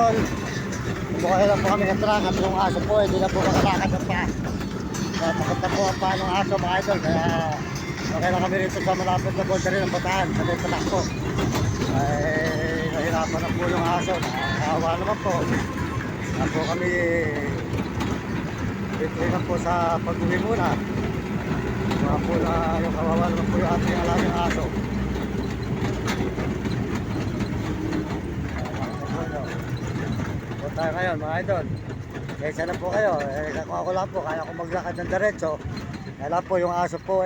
idol. Buhay lang po kami ng truck at yung aso po, hindi na po makalakad ng pa. Takot na po ang paa ng aso mga idol. Kaya okay lang kami rito sa malapit na boundary ng Bataan. Sa may patak po. Ay nahirapan na po yung aso. Nakakawa naman po. Na po kami dito lang po sa pag-uwi muna. Mga po na yung kawawa naman po yung ating alagang aso. Tayo ngayon mga idol. Kaysa na po kayo. Kung ako lang po, kaya ko maglakad ng diretso. Kaya lang po yung aso po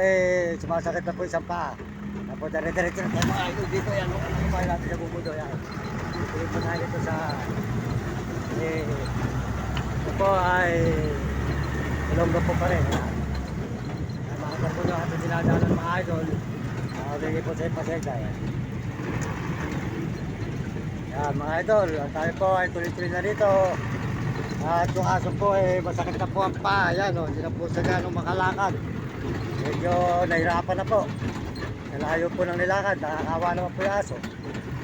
sumasakit na po isang paa. Kaya po dire-diretso na tayo mga idol. Dito yan. Ano ba natin sa bumudo yan? Dito po tayo dito sa ito po ay Ilonggo po pa rin. Makita po yung ating dinadaanan mga idol. Bigay po sa ipasensya yan. Yan mga idol, tayo po ay tuloy-tuloy na dito. At yung aso po masakit na po ang paa. Yan hindi na po sa ganong makalakad. Medyo nahirapan na po. Nalayo po ng nilakad, nakakawa naman po yung aso.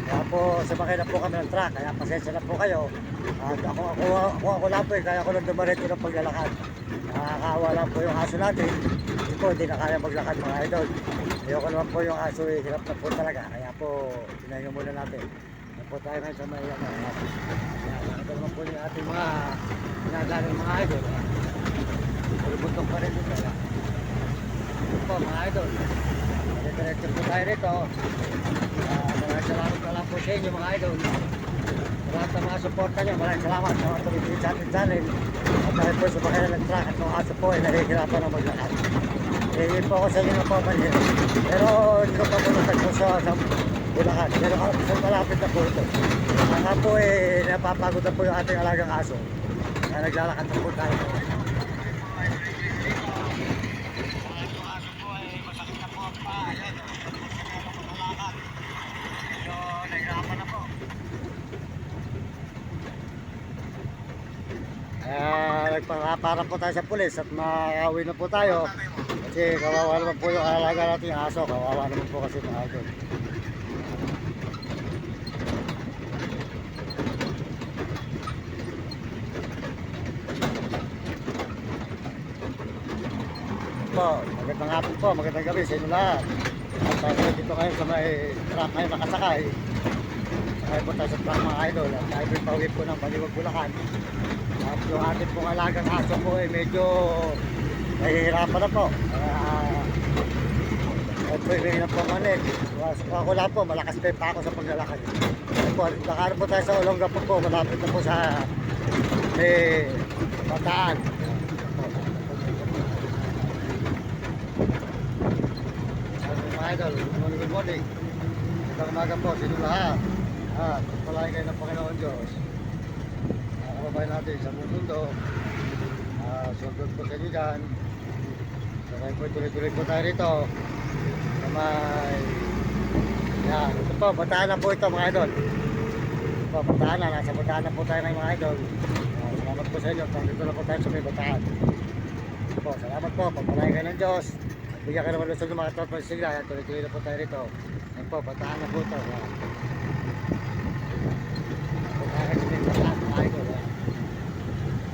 Kaya po sumakay na po kami ng truck, kaya pasensya na po kayo. At ako lang po kaya ko lang dumaretso ng paglalakad. Nakakawa lang po yung aso natin. Hindi po, hindi na kaya maglakad mga idol. Ayoko naman po yung aso, hirap na po talaga. Kaya po, tinayo muna natin. Po tayo ngayon sa may nakita naman po yung ating mga pinagaling mga idol. Pulubutong pa rin dito. Ito po mga idol. Diretso po tayo rito. Maraming salamat na lang po sa inyo mga idol. Salamat sa mga suporta nyo. Maraming salamat sa mga tuloy sa ating channel. At dahil po sa bakila ng truck at mga aso po ay nahihirapan na maglakad. Hindi po ako sa inyo na po manhira. Pero hindi ko pa po natagpo sa Bulacan. Pero sa malapit na po ito. Nga po napapagod na po yung ating alagang aso. Kaya naglalakad na po tayo. Masakit na po ang paa. Ayan. So, nahirapan na po. Nagpapara po tayo sa pulis at makauwi na po tayo. Kasi kawawa naman po yung alaga natin yung aso. Kawawa naman po kasi mga idol. Magandang hapon po, magandang gabi sa inyo lahat. At tayo dito ngayon sa may truck ngayon nakasakay. Sakay po tayo sa truck mga idol. At tayo po pauwi po ng Baliwag, Bulacan. At yung ating pong alagang aso po medyo nahihirapan na po. At po na po manin. Ako lang po, malakas pa ako sa paglalakad. Nakaroon po tayo sa Olonga po, malapit na po sa Bataan. Idol, good morning. Magandang umaga po sa inyo lahat. At pagpalain kayo ng Panginoon Diyos. Kababayan natin sa buong mundo. Sundot po sa inyo dyan. So ngayon po tuloy-tuloy po tayo rito. Sa may yan, ito po, Bataan na po ito mga idol. Ito po, Bataan na. Nasa Bataan na po tayo ngayon mga idol. Salamat po sa inyo. Dito na po tayo sa may Bataan. Ito po, salamat po. Pagpalain kayo ng Diyos. Bigyan ka naman lusog ng mga tropa sigla. Yan, tuloy-tuloy na po tayo rito. Yan po, Bataan na po ito. Bataan na po Bataan. Bataan ko.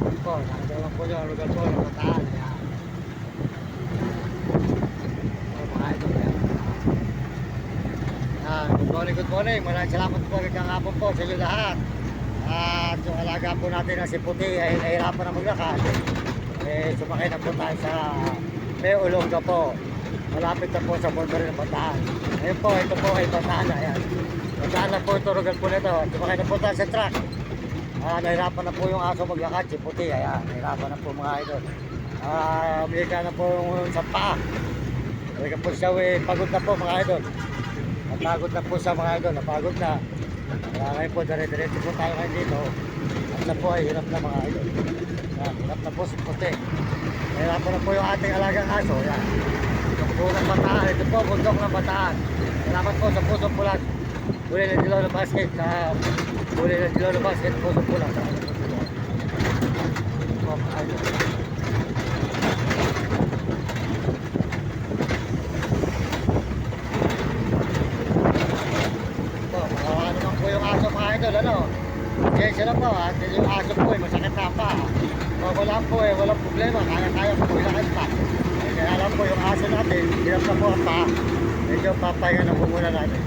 Yan po, nakita lang po yung lugar po ng Bataan. Yan. Good morning. Maraming salamat po. Magandang hapon po sa inyo lahat. At yung alaga po natin na si Puti ay nahirapan na maglakad. Sumakay na po tayo sa may Olonga po. Malapit na po sa boundary ng Bataan. Ngayon po, ito po ay Bataan na. Ayan. Bataan na po ito, rugal po nito. Sumakay na po tayo sa truck. Nahirapan na po yung aso maglakad, si Puti. Ayan, nahirapan na po mga idol. Umiga na po yung sa paa. Talaga po siya, pagod na po mga idol. Napagod na po sa mga idol, napagod na. Ngayon po, dire-diretso po tayo ngayon dito. At siya po ay hirap na mga idol. Hirap na po si Puti. Nahirapan na po yung ating alagang aso. Yan. Yung punong Bataan. Ito po, bundok ng Bataan. Salamat po sa Pusong Pulag. Huli ng Dilaw na Basket. Huli ng Dilaw na Basket. Pusong Pulag. Ito, makawa naman po yung aso mga idol. Ano? pasensya na po at yung aso po ay masakit na pa. Wala po walang problema, kaya-kaya po ilakad pa. Kaya lang po yung aso natin, hirap na po ang pa. Medyo papahinga na po muna natin.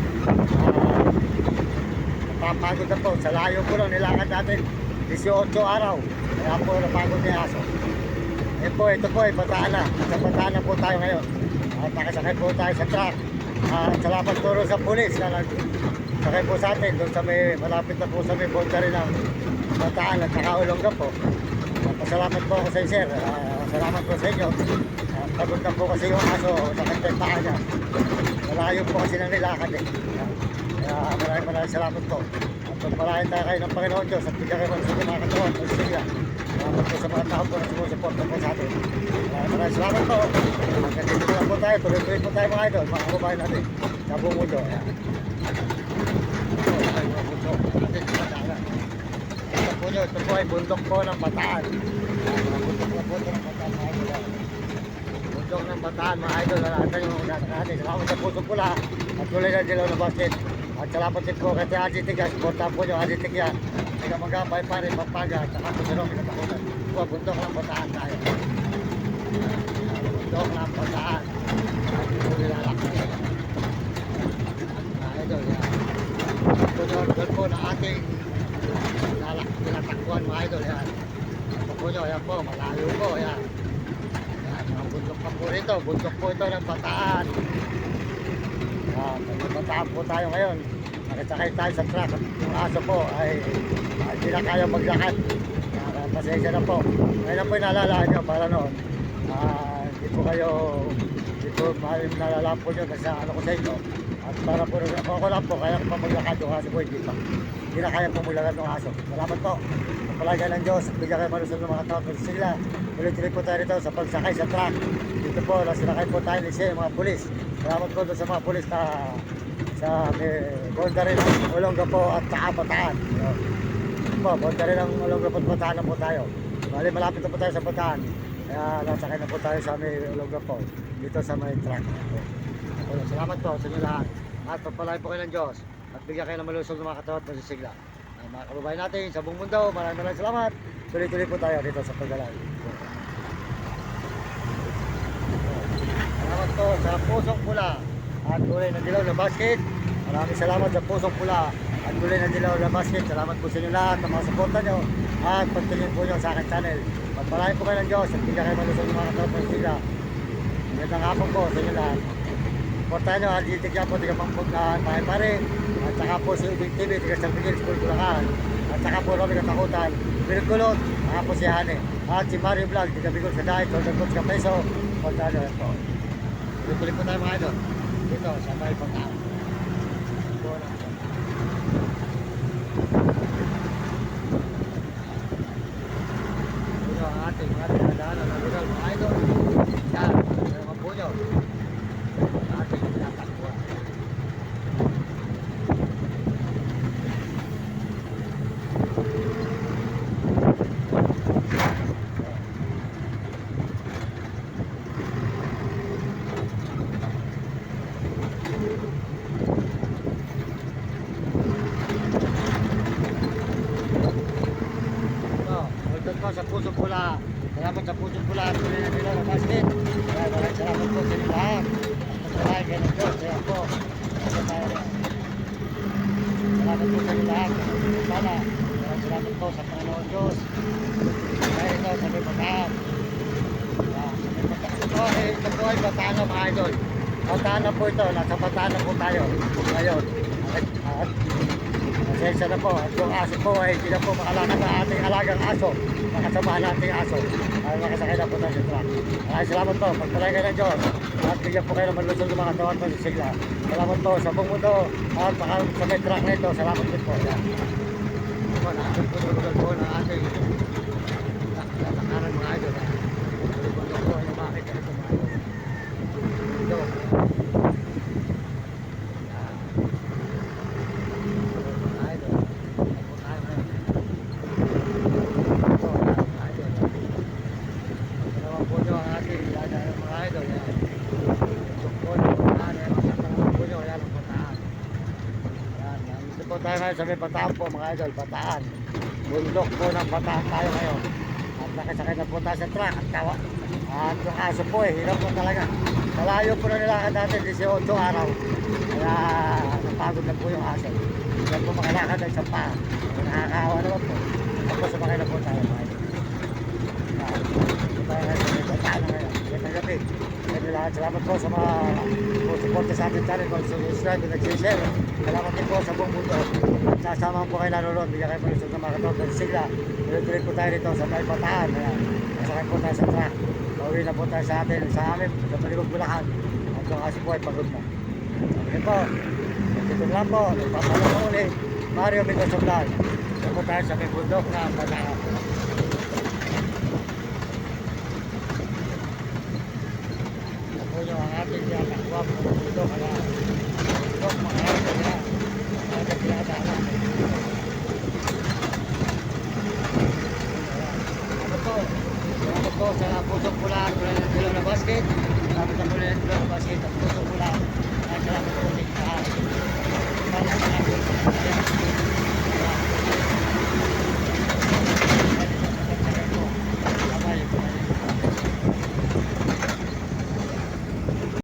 Napapagod na po, sa layo po lang nilakad natin 18 araw. Kaya po napagod na yung aso. Ito po ay Bataan na. Sa Bataan na po tayo ngayon. At nakasakay po tayo sa truck. Salamat po sa pulis na nagsakay po sa atin. Doon sa may, malapit na po sa may boundary ng Bataan at saka Olonga po. Pasalamat po ako sa sir. Salamat po sa inyo. Pagod na po kasi yung aso sa kantay paa niya. Malayo po kasi nang nilakad eh. Kaya maraming salamat po. At pagpalain tayo kayo ng Panginoon Diyos at bigyan kayo sa mga katawan. Salamat po sa mga tao po na sumusuporta po sa atin. Maraming salamat po. Magkandito lang po tayo. Tuloy-tuloy po tayo mga idol. Mga kababayan natin. Sa buong mundo. Ito po ay bundok po ng Bataan. Bundok na po ito ng Bataan mga idol. Bundok ng Bataan mga idol. Nalatan yung natin. Salamat sa Pusong Pula. At tuloy na dilaw na basket. At salamat din po kay Ate Tiga. Supportahan po nyo Ate Tiga. Hindi ka magkabay pa rin Pampaga. At saka po sino kinatakutan. Ito po bundok ng Bataan tayo. Bundok ng Bataan. At tuloy na lakay. Mga idol. Doon po na ating tinatakbuhan mga idol. Yan. Ito po nyo. Yan po. Malayo po. Yan. Yan. Mga bundok pa po rito. Bundok po ito ng Bataan. Bataan po tayo ngayon. Nakisakay tayo sa truck. Yung aso po ay hindi na kaya maglakad. Pasensya na po. Ngayon na po yung nalalaan nyo para noon. Hindi po kayo nalalaan po nyo kasi ano ko sa inyo. At para po ako lang po kaya ko pa maglakad yung aso po. Hindi na kaya po maglakad ng aso. Salamat po. Kapalagay ng Diyos. Bigyan kayo malusog ng mga tao. Kasi sila. Tuloy-tuloy po tayo rito sa pagsakay sa truck. Dito po, sinakay po tayo ni siya, mga pulis. Salamat po doon sa mga pulis na sa boundary ng Olonga po at saka Bataan. Po, boundary ng Olonga po at Bataan na po tayo. Bali, malapit na po tayo sa Bataan. Kaya nasakay na po tayo sa may Olonga po. Dito sa may truck. Salamat po sa inyo lahat. At pagpalain po kayo ng Diyos. At bigyan kayo ng malusog ng mga katawan at masisigla. Mga kababayan natin sa buong mundo, maraming salamat. Tuloy-tuloy po tayo dito sa paglalay. Salamat po sa Pusong Pula at Kulay na Dilaw na Basket. Maraming salamat sa Pusong Pula at Kulay na Dilaw na Basket. Salamat po sa inyo lahat ng mga suporta nyo at pagtingin po nyo sa aking channel. Pagpalain po kayo ng Diyos at bigyan kayo malusog ng mga katawan at sila. Magandang hapon po sa inyo lahat. Suportahan nyo at ditigyan po tiga Pampog na pare at saka po si Ubing TV tiga San Miguel School Bulacan at saka po Romy Katakutan Bilgulot, saka po si Hane at si Mario Vlog tiga Bigol sa Dahit Golden Coach Kapeso. Suportahan nyo po. Tuloy po tayo mga idol. Dito sa may Bataan. Ito ang ating nadaanan ng lugar mga idol. Yan, mga po nyo. Ating tinatakbuhan. Sa Pusong Pula. Salamat sa Pusong Pula at Kulay na Dilaw na Basket. Maraming salamat po sa inyo lahat. At kayo ng Diyos. Kaya po. Salamat po sa inyo lahat. Sana. Salamat po sa Panginoon Diyos. Kaya ito sa may Bataan. Ito po ay Bataan na mga idol. Bataan na po ito. Nasa Bataan na po tayo. Ngayon. At pasensya na po. At yung aso po ay hindi na po makalakad na ating alagang aso. Makasamahan nating aso. Ay makasakay na po tayo sa truck. Ay salamat po. Pagpalay kayo ng Diyos. At bigyan po kayo ng malusog ng mga katawan po sa sigla. Salamat po sa buong mundo. At sa may truck na ito. Salamat din po. Yan. Natin po ng lugar po ng ating takaran mga idol. Ito po ay makakita ito mga idol. Ito. Tayo ngayon sa may Bataan po mga idol, Bataan. bundok po ng Bataan tayo ngayon. At nakasakay na po tayo sa truck at tawa. At yung aso po hirap po talaga. Malayo po na nilakad natin, 18 araw. Kaya napagod na po yung aso. Yan po makalakad ay sa paa. Nakakaawa naman po. Tapos sumakay na po tayo. Ito tayo ngayon sa Bataan ngayon. Magandang gabi. Salamat po sa mga support sa ating channel. Kung subscribe, nag-share. Salamat din po sa buong mundo. Sasama po kayo naroon. Bigyan kayo malusog na mga katawag ng sigla. Tuloy-tuloy po tayo dito sa may Bataan. Masakay po tayo sa truck. Pauwi na po tayo sa atin, sa amin, sa Paligog Bulacan. At yung kasi po ay pagod na. Okay po. Dito lang po. Nagpapalo po ulit. Mario Mendoza Vlog. Dito po tayo sa may bundok na Bataan. Ito po yung ating nakakawap ng bundok. Kaya bundok, mga ating na. Ating pinadaanan. Ito po sa pusong pula, tulad ng Dilo na basket. Tapos na pula ng Dilo na basket.